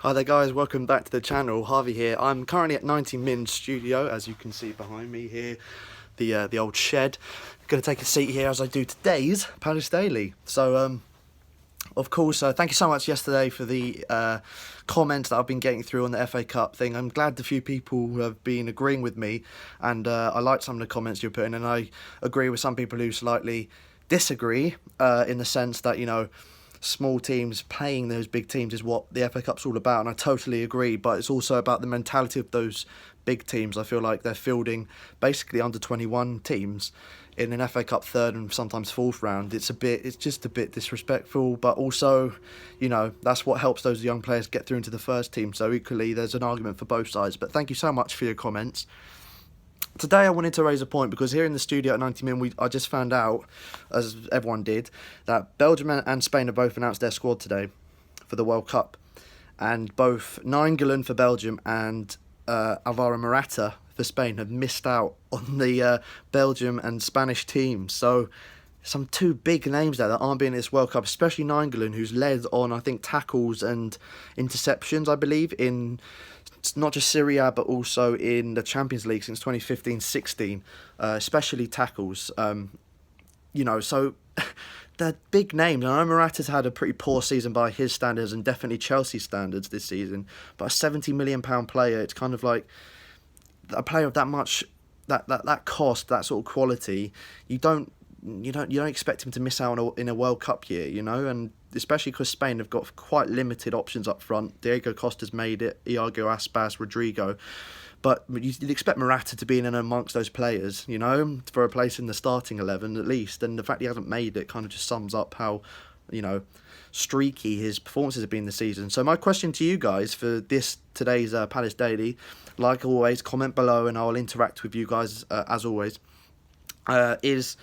Hi there guys, welcome back to the channel. Harvey here. I'm currently at 90 Min's studio, as you can see behind me here, the old shed. I'm going to take a seat here as I do today's Palace Daily. So, of course, thank you so much yesterday for the comments that I've been getting through on the FA Cup thing. I'm glad a few people have been agreeing with me, and I like some of the comments you're putting, and I agree with some people who slightly disagree in the sense that, you know, small teams playing those big teams is what the FA Cup's all about, and I totally agree, but it's also about the mentality of those big teams. I feel like they're fielding basically under 21 teams in an FA Cup third and sometimes fourth round. It's just a bit disrespectful, but also, you know, that's what helps those young players get through into the first team. So equally, there's an argument for both sides. But thank you so much for your comments. Today I wanted to raise a point because here in the studio at 90 Min, I just found out, as everyone did, that Belgium and Spain have both announced their squad today for the World Cup. And both Nainggolan for Belgium and Alvaro Morata for Spain have missed out on the Belgium and Spanish teams. So some two big names there that aren't being in this World Cup, especially Nainggolan, who's led on, I think, tackles and interceptions, I believe, in not just Serie A, but also in the Champions League since 2015-16, especially tackles. You know, so they're big names. I know Morata's had a pretty poor season by his standards and definitely Chelsea standards this season, but a £70 million player, it's kind of like a player of that much, that cost, that sort of quality, you don't expect him to miss out in a World Cup year, you know, and especially because Spain have got quite limited options up front. Diego Costa's made it, Iago Aspas, Rodrigo, but you'd expect Morata to be in and amongst those players, you know, for a place in the starting 11 at least, and the fact he hasn't made it kind of just sums up how, you know, streaky his performances have been this season. So my question to you guys for today's Palace Daily, like always, comment below and I'll interact with you guys as always, is,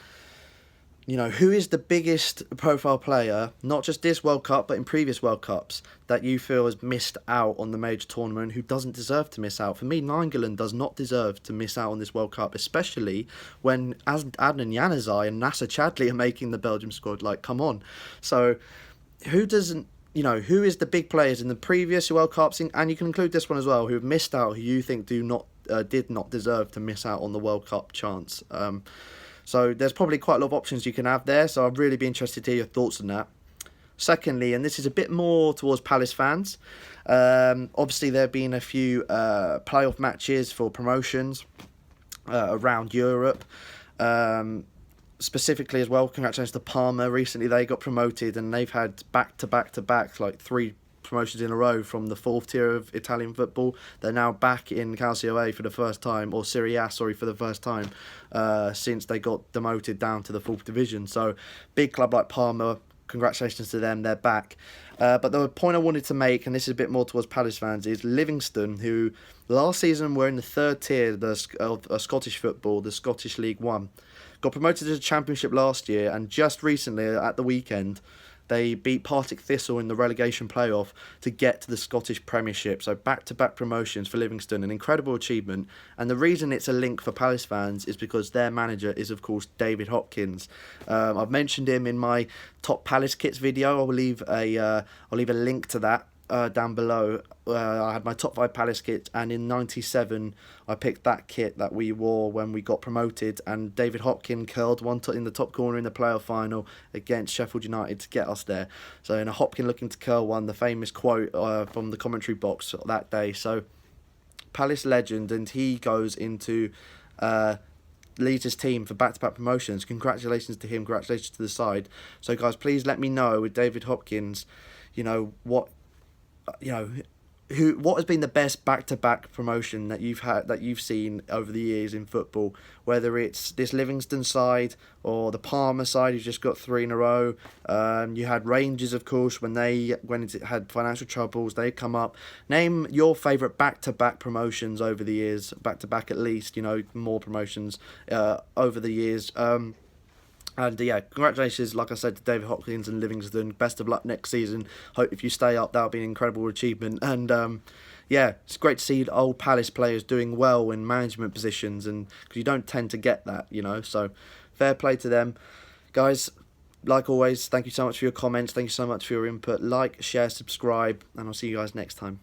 you know, who is the biggest profile player, not just this World Cup, but in previous World Cups, that you feel has missed out on the major tournament, who doesn't deserve to miss out? For me, Nainggolan does not deserve to miss out on this World Cup, especially when Adnan Januzaj and Nasser Chadli are making the Belgium squad. Like, come on. So, who doesn't, you know, who is the big players in the previous World Cups, and you can include this one as well, who have missed out, who you think did not deserve to miss out on the World Cup chance? So there's probably quite a lot of options you can have there, so I'd really be interested to hear your thoughts on that. Secondly, and this is a bit more towards Palace fans, obviously there have been a few playoff matches for promotions around Europe, specifically as well. Congratulations to Parma. Recently they got promoted and they've had back like 3 promotions in a row from the 4th tier of Italian football. They're now back in Calcio A for the first time, or Serie A, sorry, for the first time since they got demoted down to the 4th division. So big club like Parma, congratulations to them, they're back. But the point I wanted to make, and this is a bit more towards Palace fans, is Livingston, who last season were in the 3rd tier of Scottish football, the Scottish League One, got promoted to the Championship last year, and just recently at the weekend they beat Partick Thistle in the relegation playoff to get to the Scottish Premiership. So back-to-back promotions for Livingston, an incredible achievement. And the reason it's a link for Palace fans is because their manager is, of course, David Hopkins. I've mentioned him in my top Palace kits video. I'll leave a link to that down below. I had my top 5 Palace kits, and in '97 I picked that kit that we wore when we got promoted, and David Hopkins curled one in the top corner in the playoff final against Sheffield United to get us there. So in a Hopkins looking to curl one, the famous quote from the commentary box that day. So Palace legend, and he goes into leads his team for back-to-back promotions. Congratulations to him, congratulations to the side. So guys, please let me know with David Hopkins, you know, what has been the best back-to-back promotion that you've seen over the years in football, whether it's this Livingston side or the Parma side who's just got 3 in a row. You had Rangers, of course, when it had financial troubles, they come up. Name your favourite back-to-back promotions over the years, back-to-back at least, you know, more promotions over the years. And yeah, congratulations, like I said, to David Hopkins and Livingston. Best of luck next season. Hope if you stay up, that'll be an incredible achievement. And yeah, it's great to see old Palace players doing well in management positions, and because you don't tend to get that, you know. So fair play to them, guys. like always, thank you so much for your comments. Thank you so much for your input. Like, share, subscribe, and I'll see you guys next time.